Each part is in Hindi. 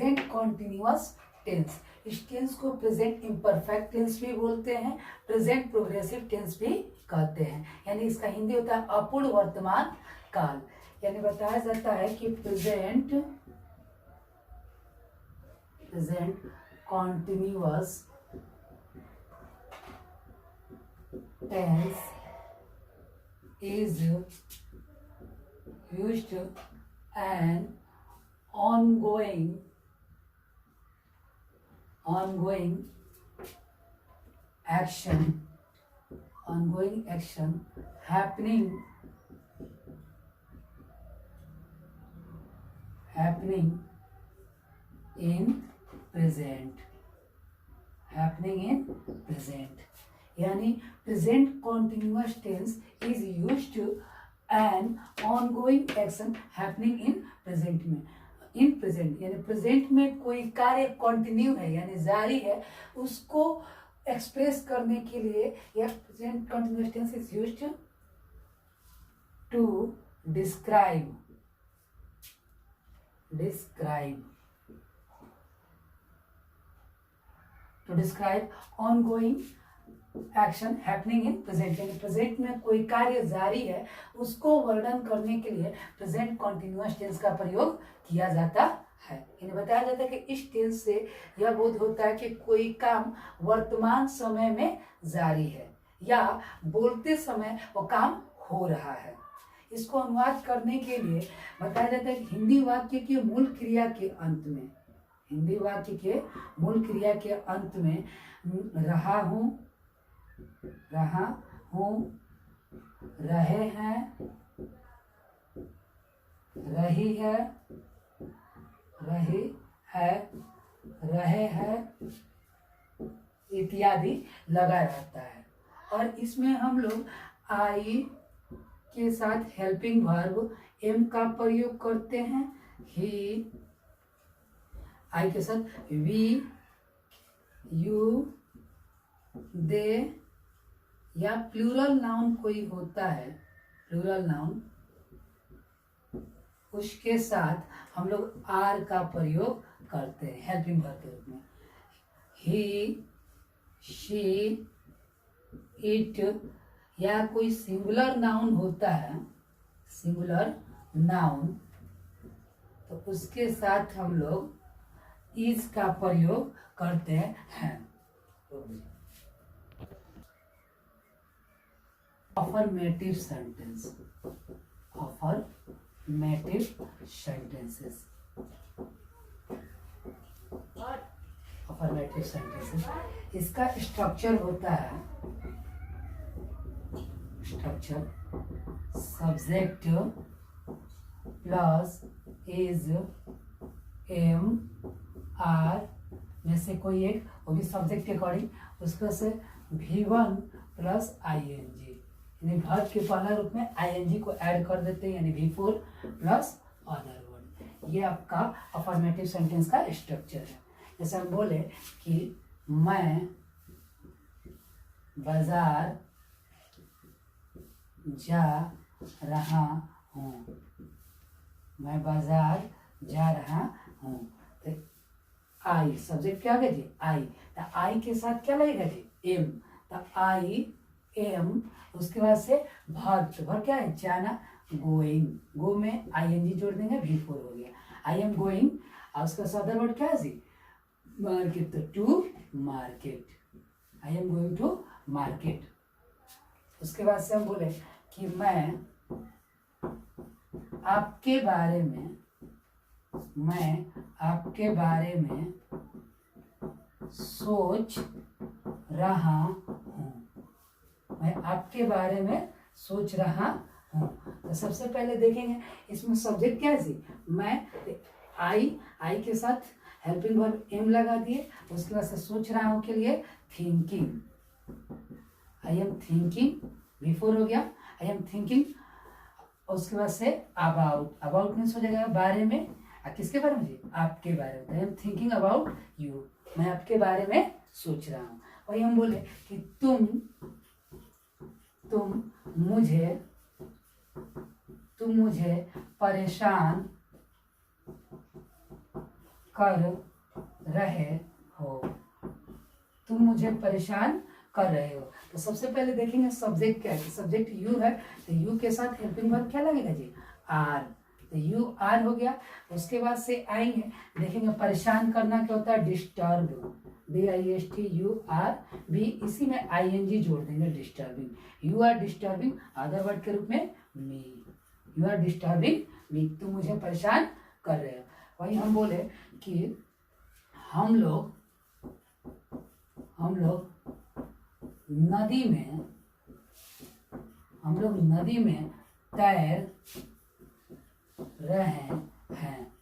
Present continuous tense. इस टेंस को प्रेजेंट इम्परफेक्ट टेंस भी बोलते हैं, प्रेजेंट प्रोग्रेसिव टेंस भी कहते हैं। यानी इसका हिंदी होता है अपूर्ण वर्तमान काल। यानी बताया जाता है कि present continuous tense is used an ongoing action happening in present यानी present continuous tense is used to an ongoing action happening in present में। इन प्रेजेंट यानी प्रेजेंट में कोई कार्य कंटिन्यू है यानी जारी है, उसको एक्सप्रेस करने के लिए यह present continuous tense is used to describe ongoing action happening in present. यानी प्रेजेंट में कोई कार्य जारी है, उसको वर्णन करने के लिए प्रेजेंट कॉन्टिन्यूअस टेंस का प्रयोग किया जाता है। यानी बताया जाता है कि इस टेंस से यह बोध होता है कि कोई काम वर्तमान समय में जारी है या बोलते समय वो काम हो रहा है। इसको अनुवाद करने के लिए बताया जाता है कि हिंदी वाक्य के मूल क्रिया के अंत में रहा हूँ, रहे हैं, रही है, रहे हैं इत्यादि लगा रहता है। और इसमें हम लोग आई के साथ हेल्पिंग वर्ब एम का प्रयोग करते हैं। ही आई के साथ वी, यू, दे या प्लूरल नाउन कोई होता है, प्लूरल नाउन, उसके साथ हम लोग आर का प्रयोग करते हैं हेल्पिंग वर्ब के रूप में। ही, शी, इट या कोई सिंगुलर नाउन होता है, सिंगुलर नाउन, तो उसके साथ हम लोग इज का प्रयोग करते हैं। अफर्मेटिव सेंटेंसेस इसका स्ट्रक्चर होता है, subject plus is, am, are में से कोई एक, वो भी सब्जेक्ट के अकॉर्डिंग, उसको से V1 प्लस ING, यानी वर्ब के पहला रूप में ING को ऐड कर देते हैं, यानी V4 प्लस अदर वर्ड। ये आपका अफर्मेटिव सेंटेंस का स्ट्रक्चर है। जैसे हम बोले कि मैं बाजार जा रहा हूँ, मैं बाजार जा रहा हूँ, तो आई सब्जेक्ट क्या है जी, आई, तो आई के साथ क्या लगेगा जी, एम, तो आई एम, उसके बाद से वर्ब, तो वर्ब क्या है, जाना, गोइंग, गो में ING जोड़ देंगे, V4 हो गया, आई एम गोइंग। और उसका सदर वर्ड क्या है जी, मार्केट, तो to market, I am going to market. उसके बाद से हम बोले कि मैं आपके बारे में सोच रहा हूँ, मैं आपके बारे में सोच रहा हूँ। तो सबसे पहले देखेंगे इसमें सब्जेक्ट क्या है जी, मैं, आई के साथ हेल्पिंग वर्ब एम लगा दिए, उसके बाद से सोच रहा हूँ के लिए thinking, I am thinking, V4 हो गया, आई एम थिंकिंग। उसके बाद से अबाउट मीन्स हो जाएगा बारे में, किसके बारे में जी, आपके बारे में, I am thinking about you, मैं आपके बारे में सोच रहा हूँ। वही हम बोले कि तुम मुझे परेशान कर रहे हो, तुम मुझे परेशान कर रहे हो। तो सबसे पहले देखेंगे सब्जेक्ट क्या है। सब्जेक्ट यू है, तो यू के साथ हेल्पिंग वर्ब क्या लगेगा जी, आर। तो यू आर हो गया। उसके बाद से आएंगे, देखेंगे परेशान करना क्या होता है, डिस्टर्ब, DISTURB, इसी में ING जोड़ देंगे, disturbing. You are disturbing other word के रूप में me, you are disturbing me, तुम मुझे परेशान कर रहे हो। वही हम बोले कि हम लोग नदी में, तैर रहे हैं,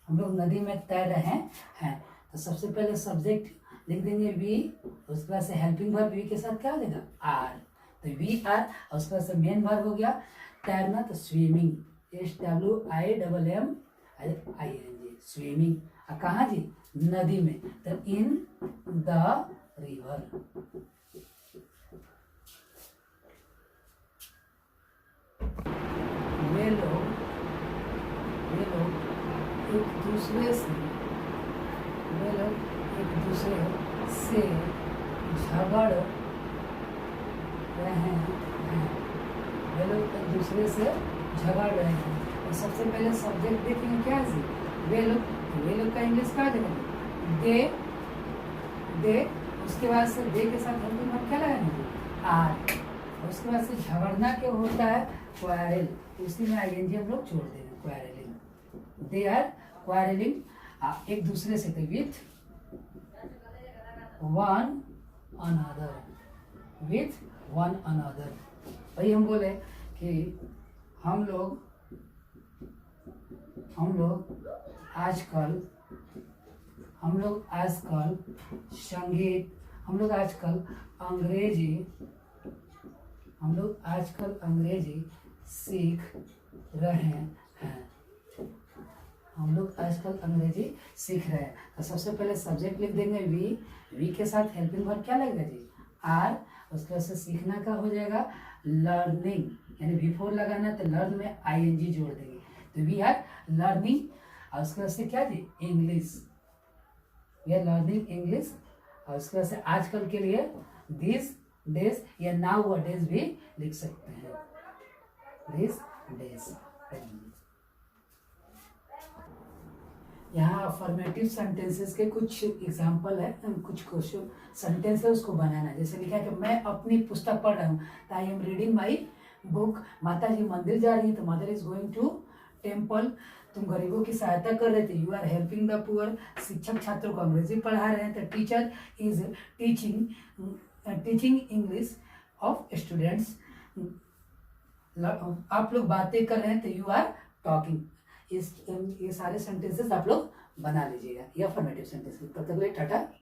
हम लोग नदी में तैर रहे हैं। तो सबसे पहले सब्जेक्ट लिख देंगे वी, उसके बाद से हेल्पिंग वर्ब वी के साथ क्या हो जाएगा, आर। तो वी आर, और उसके बाद से मेन वर्ब हो गया तैरना, तो स्विमिंग, SWIMMING, स्विमिंग। कहाँ जी, नदी में, तो इन द रिवर। वे लोग एक दूसरे से झगड़ रहे हैं, वे लोग एक दूसरे से झगड़ रहे हैं। तो सबसे पहले सब्जेक्ट देखेंगे क्या है, वे लोग का इंग्लिश क्या देगा, दे। उसके बाद से दे के साथ हेल्पिंग वर्ब क्या लगाएंगे, आर। उसके बाद से झगड़ना क्या होता है, क्वारल, उसी में ING हम लोग जोड़ देंगे, क्वारलिंग, दे आर क्वारलिंग एक दूसरे से, तो विथ वन अनदर। वही हम बोले कि हम लोग आजकल संगीत, हम लोग आजकल अंग्रेजी सीख रहे हैं, तो सबसे पहले सब्जेक्ट लिख देंगे वी के साथ हेल्पिंग वर्ब क्या लगेगा जी, आर। उसके बाद से सीखना का हो जाएगा लर्निंग, यानी बिफोर लगाना, तो लर्न में ING जोड़ देंगे, तो वी आर लर्निंग। और उसके बाद से क्या जी, English, we are learning English. और उसके बाद से आजकल के लिए दिस डेज या नाउ डेज भी लिख सकते हैं, दिस डेज। यहाँ अफर्मेटिव सेंटेंसेस के कुछ एग्जाम्पल है, कुछ क्वेश्चन सेंटेंस है, उसको बनाना है। जैसे लिखा है कि मैं अपनी पुस्तक पढ़ रहा हूँ, तो I am reading my book. माता जी मंदिर जा रही है, तो mother is going to temple. तुम गरीबों की सहायता कर रहे थे, you are helping the poor. शिक्षक छात्रों को अंग्रेजी पढ़ा रहे हैं, तो teacher is teaching English of students. आप लोग बातें कर रहे हैं, तो यू आर टॉकिंग। ये सारे सेंटेंसेस आप लोग बना लीजिएगा, ये अफर्मेटिव सेंटेंस। तब तक टाटा।